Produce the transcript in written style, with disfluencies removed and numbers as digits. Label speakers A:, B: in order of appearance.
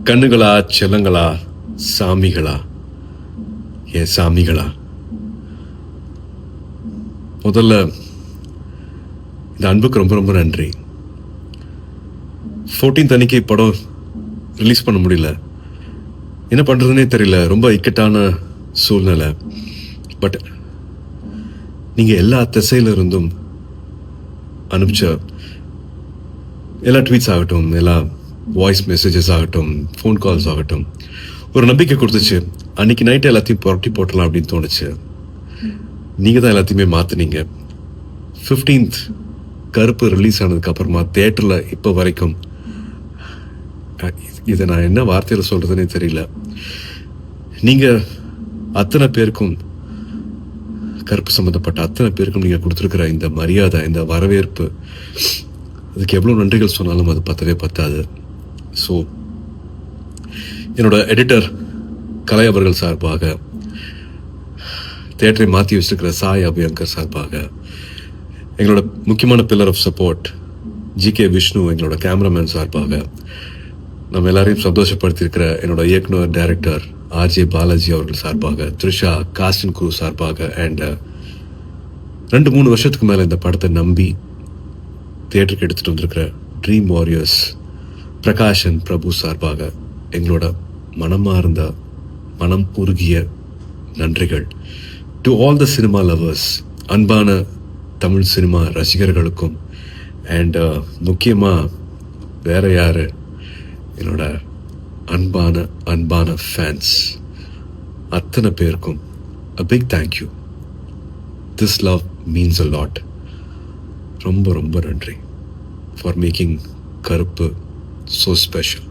A: கண்ணுகளா, செல்லங்களா, சாமிகளா, என் சாமிகளா, முதல்ல இந்த அன்புக்கு ரொம்ப ரொம்ப நன்றி. 14th அன்னைக்கு படம் ரிலீஸ் பண்ண முடியல. என்ன பண்றதுனே தெரியல. ரொம்ப இக்கட்டான சூழ்நிலை. பட் நீங்க எல்லா திசையில இருந்தும் அனுப்பிச்ச எல்லா ட்வீட்ஸ் ஆகட்டும், எல்லா வாய்ஸ் மெசேஜஸ் ஆகட்டும், ஃபோன் கால்ஸ் ஆகட்டும், ஒரு நம்பிக்கை கொடுத்துச்சு. அன்னைக்கு நைட்டு எல்லாத்தையும் புரட்டி போட்டலாம் அப்படின்னு தோணுச்சு. நீங்க தான் எல்லாத்தையுமே மாத்தினீங்க. 15th கருப்பு ரிலீஸ் ஆனதுக்கு அப்புறமா தியேட்டர்ல இப்போ வரைக்கும் இதை நான் என்ன வார்த்தையில சொல்றதுன்னே தெரியல. நீங்க அத்தனை பேருக்கும், கருப்பு சம்பந்தப்பட்ட அத்தனை பேருக்கும் நீங்க கொடுத்துருக்கிற இந்த மரியாதை, இந்த வரவேற்பு, அதுக்கு எவ்வளவு நன்றிகள் சொன்னாலும் அது பத்தவே பத்தாது. ஸோ என்னோட எடிட்டர் கலை அவர்கள் சார்பாக, தியேட்டரை மாற்றி வச்சிருக்கிற சாய் அபியங்கர் சார்பாக, எங்களோட முக்கியமான pillar of support G K. Vishnu எங்களோட கேமராமேன் சார்பாக, நம்ம எல்லாரையும் சந்தோஷப்படுத்தியிருக்கிற என்னோட இயக்குனர் டைரக்டர் ஆர்ஜே பாலாஜி அவர்கள் சார்பாக, த்ரிஷா காஸ்டின் குரூ சார்பாக, அண்ட் 2-3 வருஷத்துக்கு மேலே இந்த படத்தை நம்பி தியேட்டருக்கு எடுத்துகிட்டு வந்திருக்கிற ட்ரீம் வாரியர்ஸ் பிரகாஷன் பிரபு சார்பாக எங்களோட மனமார்ந்த, மனம் உருகிய நன்றிகள். To all the cinema lovers, அன்பான தமிழ் சினிமா ரசிகர்களுக்கும், அண்ட் முக்கியமாக வேற யாரு, என்னோட அன்பான ஃபேன்ஸ் அத்தனை பேருக்கும் a big thank you. This love means a lot. ரொம்ப ரொம்ப நன்றி for making கருப்பு so special.